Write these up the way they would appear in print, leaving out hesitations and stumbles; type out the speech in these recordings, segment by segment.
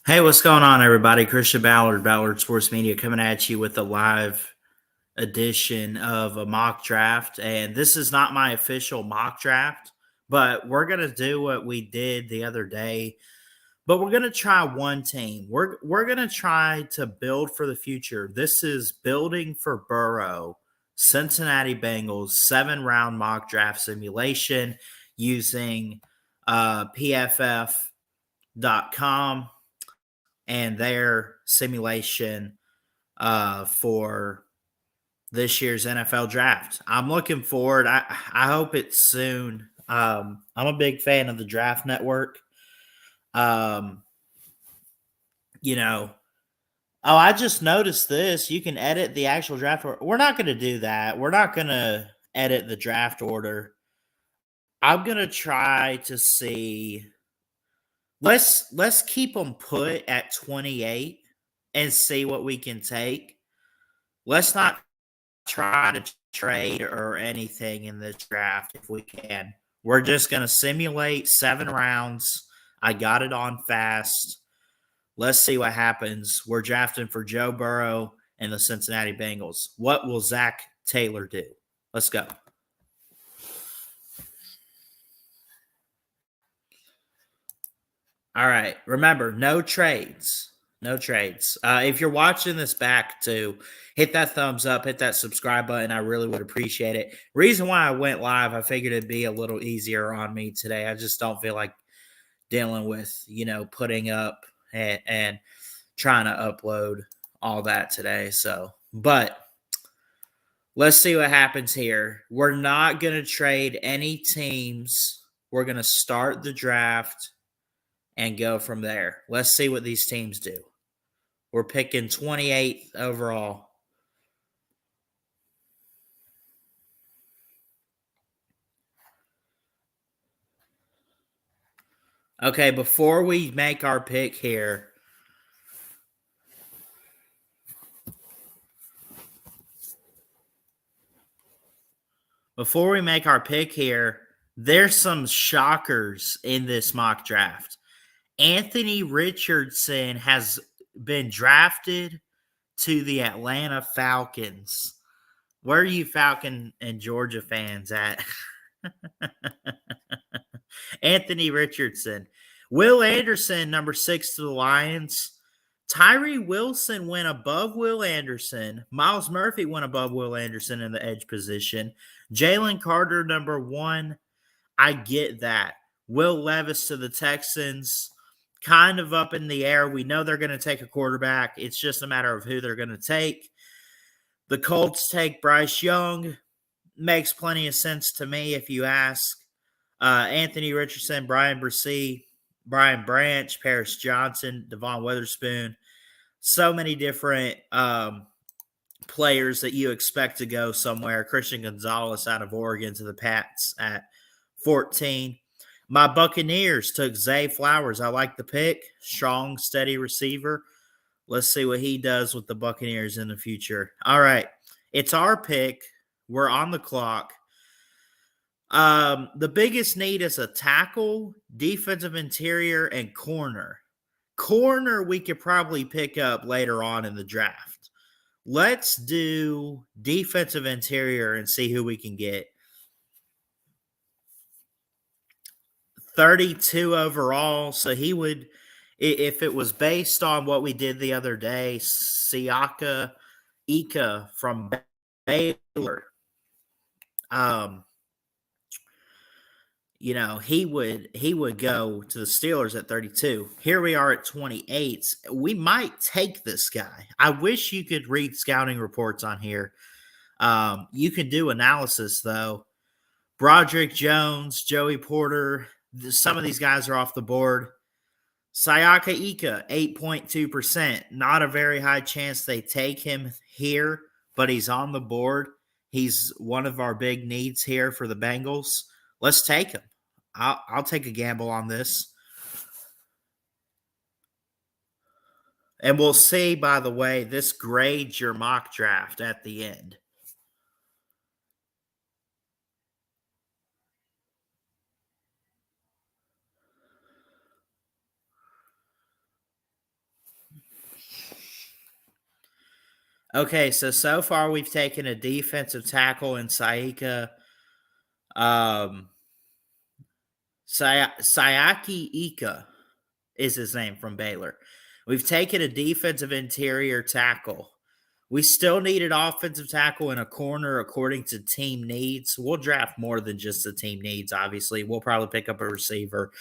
Hey, what's going on, everybody? Christian Ballard, Ballard Sports Media, coming at you with a live edition of a mock draft. And this is not my official mock draft, but we're going to do what we did the other day. But we're going to try one team. We're going to try to build for the future. This is building for Burrow, Cincinnati Bengals, 7-round mock draft simulation using PFF.com and their simulation for this year's NFL draft. I'm looking forward. I hope it's soon. I'm a big fan of the Draft Network. Um, you know, oh, I just noticed this. You can edit the actual draft order. We're not going to do that. We're not going to edit the draft order. I'm going to try to see. Let's keep them put at 28 and see what we can take. Let's not try to trade or anything in this draft if we can. We're just going to simulate 7 rounds. I got it on fast. Let's see what happens. We're drafting for Joe Burrow and the Cincinnati Bengals. What will Zach Taylor do? Let's go. All right. Remember, no trades. No trades. If you're watching this back, to hit that thumbs up, hit that subscribe button. I really would appreciate it. Reason why I went live, I figured it'd be a little easier on me today. I just don't feel like dealing with, putting up and trying to upload all that today. But let's see what happens here. We're not going to trade any teams. We're going to start the draft and go from there. Let's see what these teams do. We're picking 28th overall. Okay, before we make our pick here, there's some shockers in this mock draft. Anthony Richardson has been drafted to the Atlanta Falcons. Where are you Falcon and Georgia fans at? Anthony Richardson. Will Anderson, number 6 to the Lions. Tyree Wilson went above Will Anderson. Miles Murphy went above Will Anderson in the edge position. Jalen Carter, number 1. I get that. Will Levis to the Texans, kind of up in the air. We know they're going to take a quarterback. It's just a matter of who they're going to take. The Colts take Bryce Young. Makes plenty of sense to me if you ask. Anthony Richardson, Brian Bresee, Brian Branch, Paris Johnson, Devon Witherspoon. So many different players that you expect to go somewhere. Christian Gonzalez out of Oregon to the Pats at 14. My Buccaneers took Zay Flowers. I like the pick. Strong, steady receiver. Let's see what he does with the Buccaneers in the future. All right. It's our pick. We're on the clock. The biggest need is a tackle, defensive interior, and corner. Corner we could probably pick up later on in the draft. Let's do defensive interior and see who we can get. 32 overall, so he would, if it was based on what we did the other day, Siaka Ika from Baylor. He would go to the Steelers at 32. Here we are at 28. We might take this guy. I wish you could read scouting reports on here. You can do analysis, though. Broderick Jones, Joey Porter, some of these guys are off the board. Siaka Ika, 8.2%. Not a very high chance they take him here, but he's on the board. He's one of our big needs here for the Bengals. Let's take him. I'll take a gamble on this. And we'll see, by the way, this grades your mock draft at the end. Okay, so far we've taken a defensive tackle in um, Sayaki Ika is his name from Baylor. We've taken a defensive interior tackle. We still need an offensive tackle and a corner according to team needs. We'll draft more than just the team needs, obviously. We'll probably pick up a receiver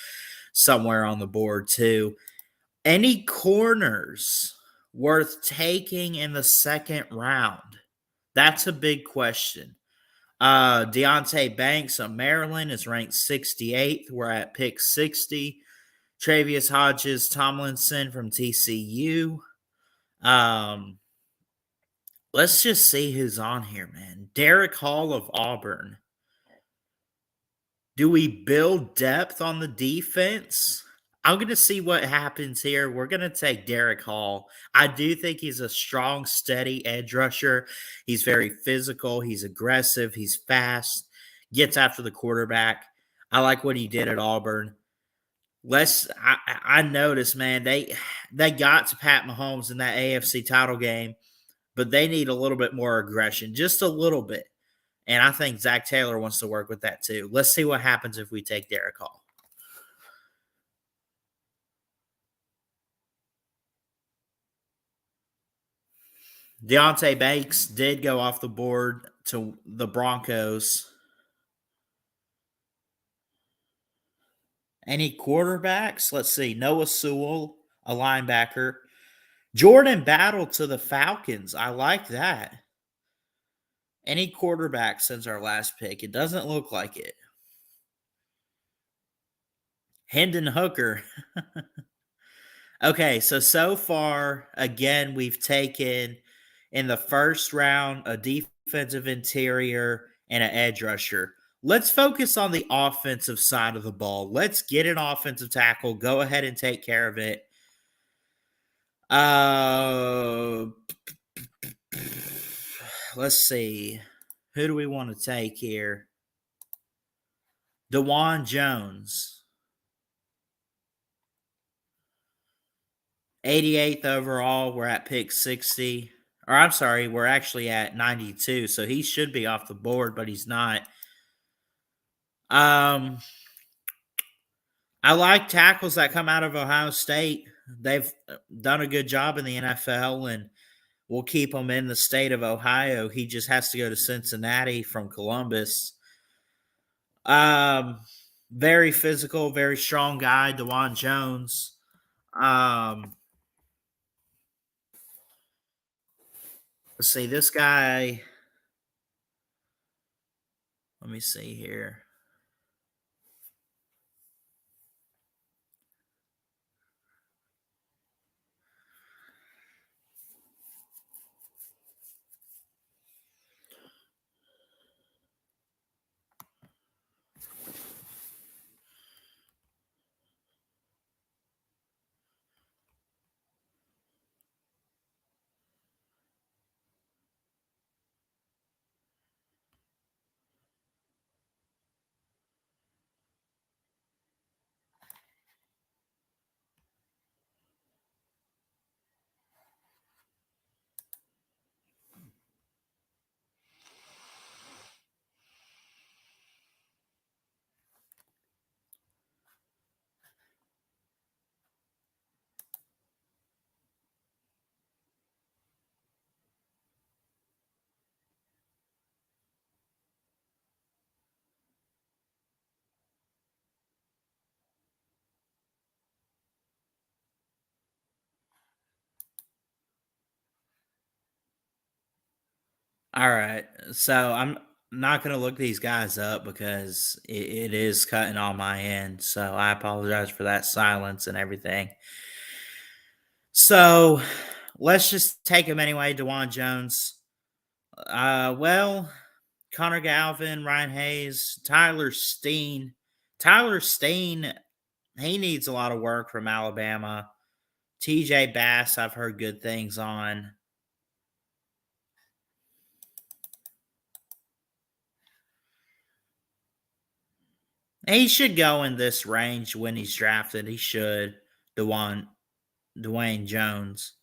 somewhere on the board, too. Any corners worth taking in the second round? That's a big question. Deontay Banks of Maryland is ranked 68th. We're at pick 60. Travius Hodges Tomlinson from TCU. Let's just see who's on here, man. Derek Hall of Auburn. Do we build depth on the defense? I'm going to see what happens here. We're going to take Derek Hall. I do think he's a strong, steady edge rusher. He's very physical. He's aggressive. He's fast. Gets after the quarterback. I like what he did at Auburn. I noticed, man, they got to Pat Mahomes in that AFC title game, but they need a little bit more aggression, just a little bit. And I think Zach Taylor wants to work with that too. Let's see what happens if we take Derek Hall. Deontay Banks did go off the board to the Broncos. Any quarterbacks? Let's see. Noah Sewell, a linebacker. Jordan Battle to the Falcons. I like that. Any quarterback since our last pick? It doesn't look like it. Hendon Hooker. Okay, so far, again, we've taken in the first round a defensive interior and an edge rusher. Let's focus on the offensive side of the ball. Let's get an offensive tackle. Go ahead and take care of it. Let's see. Who do we want to take here? DeJuan Jones. 88th overall. We're at pick 60. Or I'm sorry, we're actually at 92. So he should be off the board, but he's not. I like tackles that come out of Ohio State. They've done a good job in the NFL, and we'll keep him in the state of Ohio. He just has to go to Cincinnati from Columbus. Very physical, very strong guy, DeJuan Jones. Let's see, this guy. Let me see here. All right. So I'm not going to look these guys up because it is cutting on my end. So I apologize for that silence and everything. So let's just take him anyway. DeJuan Jones. Well, Connor Galvin, Ryan Hayes, Tyler Steen. Tyler Steen, he needs a lot of work from Alabama. TJ Bass, I've heard good things on. He should go in this range when he's drafted. He should. Dwayne Jones.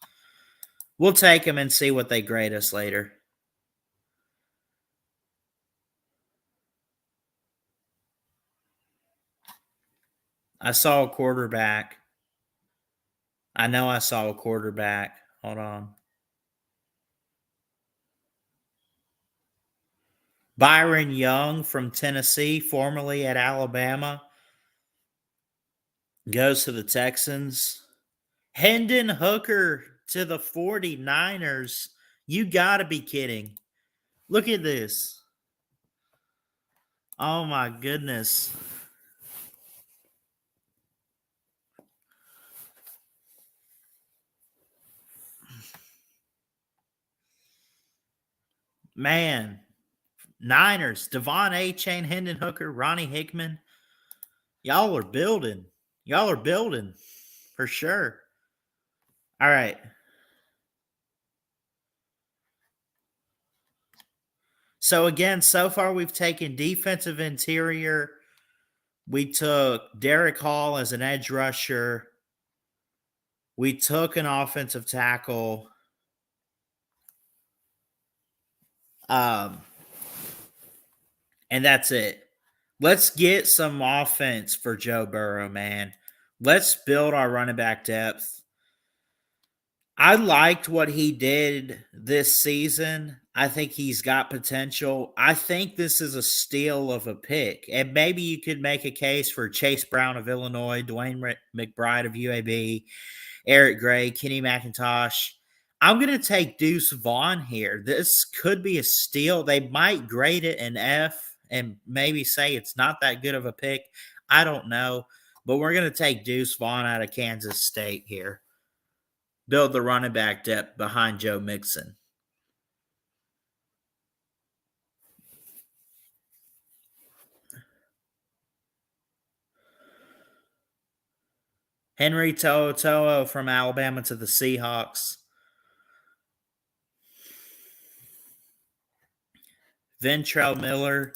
We'll take them and see what they grade us later. I saw a quarterback. I know I saw a quarterback. Hold on. Byron Young from Tennessee, formerly at Alabama, goes to the Texans. Hendon Hooker to the 49ers. You got to be kidding. Look at this. Oh my goodness. Man. Niners, Devon A. Chain, Hendon Hooker, Ronnie Hickman. Y'all are building. Y'all are building for sure. All right. So again, so far we've taken defensive interior. We took Derek Hall as an edge rusher. We took an offensive tackle. And that's it. Let's get some offense for Joe Burrow, man. Let's build our running back depth. I liked what he did this season. I think he's got potential. I think this is a steal of a pick. And maybe you could make a case for Chase Brown of Illinois, Dwayne McBride of UAB, Eric Gray, Kenny McIntosh. I'm going to take Deuce Vaughn here. This could be a steal. They might grade it an F and maybe say it's not that good of a pick. I don't know. But we're going to take Deuce Vaughn out of Kansas State here. Build the running back depth behind Joe Mixon. Henry To'oTo'o from Alabama to the Seahawks. Ventrell Miller,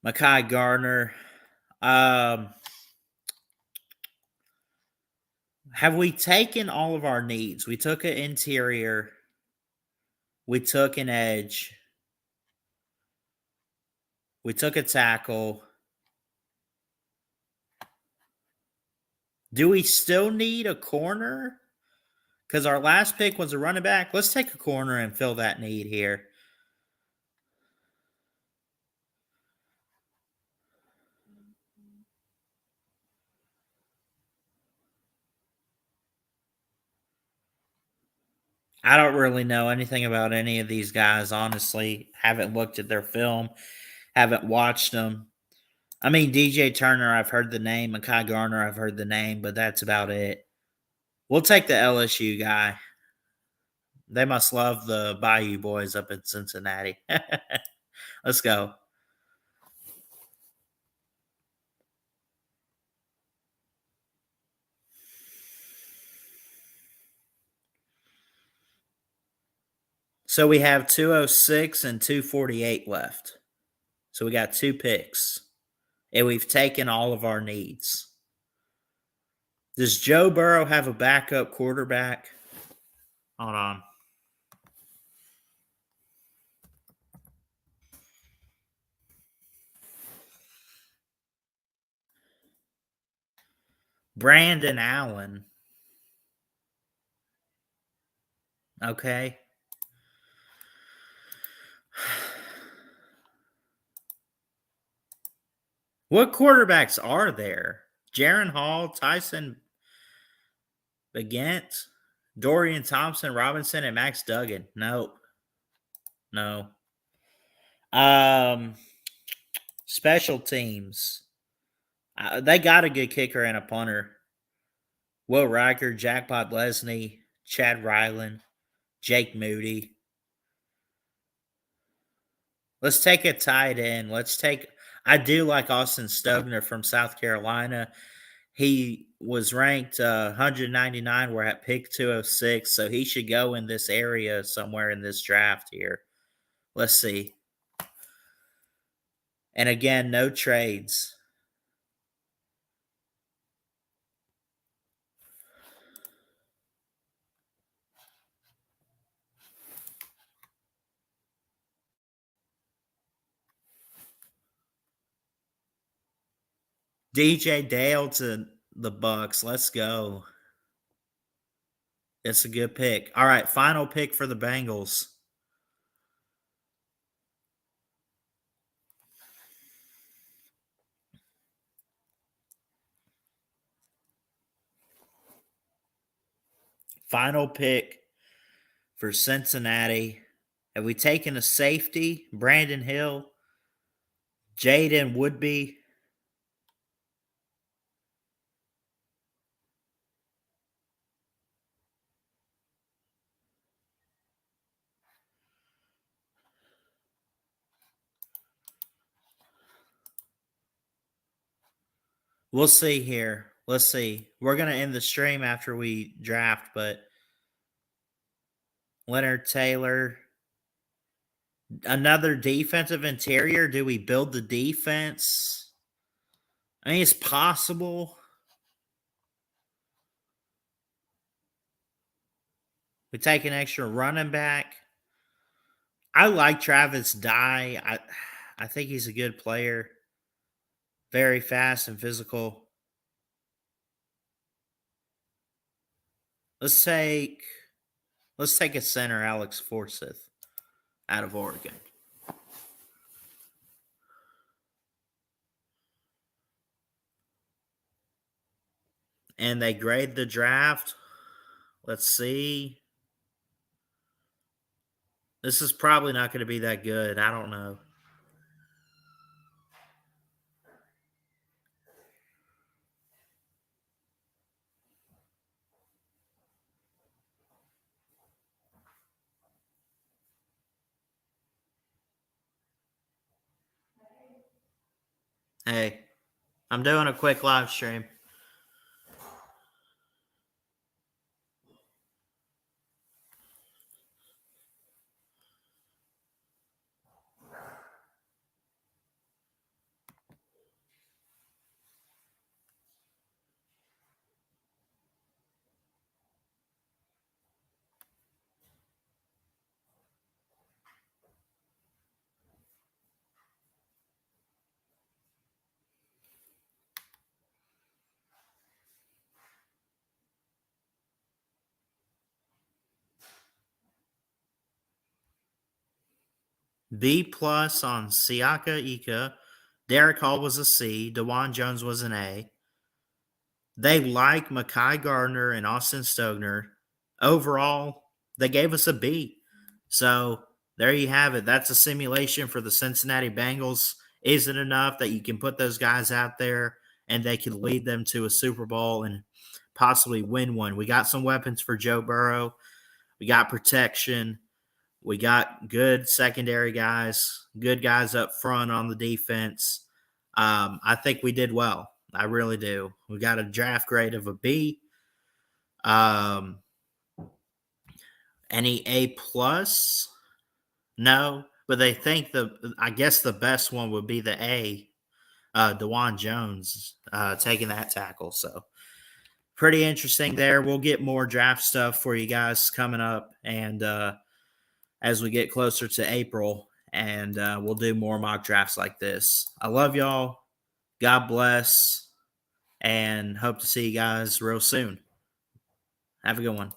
Mekhi Gardner. Have we taken all of our needs? We took an interior. We took an edge. We took a tackle. Do we still need a corner? Because our last pick was a running back. Let's take a corner and fill that need here. I don't really know anything about any of these guys, honestly. Haven't looked at their film. Haven't watched them. I mean, DJ Turner, I've heard the name. Mekhi Garner, I've heard the name, but that's about it. We'll take the LSU guy. They must love the Bayou boys up in Cincinnati. Let's go. So we have 206 and 248 left. So we got 2 picks. And we've taken all of our needs. Does Joe Burrow have a backup quarterback? Hold on. Brandon Allen. Okay. What quarterbacks are there? Jaron Hall, Tyson Bagent, Dorian Thompson Robinson, and Max Duggan. Nope. No. Special teams. They got a good kicker and a punter. Will Riker, Jackpot Lesney, Chad Ryland, Jake Moody. Let's take a tight end. I do like Austin Stogner from South Carolina. He was ranked 199. We're at pick 206, so he should go in this area somewhere in this draft here. Let's see. And again, no trades. DJ Dale to the Bucks. Let's go. It's a good pick. All right, final pick for the Bengals. Final pick for Cincinnati. Have we taken a safety? Brandon Hill, Jaden Woodby. We'll see here. Let's see. We're going to end the stream after we draft, but Leonard Taylor, another defensive interior. Do we build the defense? I mean, it's possible. We take an extra running back. I like Travis Dye. I think he's a good player. Very fast and physical. Let's take a center, Alex Forsyth, out of Oregon. And they grade the draft. Let's see. This is probably not going to be that good. I don't know. Hey, I'm doing a quick live stream. B plus on Siaka Ika. Derek Hall was a C. DeJuan Jones was an A. They like Mekhi Gardner and Austin Stogner. Overall, they gave us a B. So there you have it. That's a simulation for the Cincinnati Bengals. Is it enough that you can put those guys out there and they can lead them to a Super Bowl and possibly win one? We got some weapons for Joe Burrow. We got protection. We got good secondary guys, good guys up front on the defense. I think we did well. I really do. We got a draft grade of a B. Any A plus? No, but they think I guess the best one would be the A. DeJuan Jones taking that tackle. So pretty interesting there. We'll get more draft stuff for you guys coming up, and as we get closer to April, and we'll do more mock drafts like this. I love y'all. God bless, and hope to see you guys real soon. Have a good one.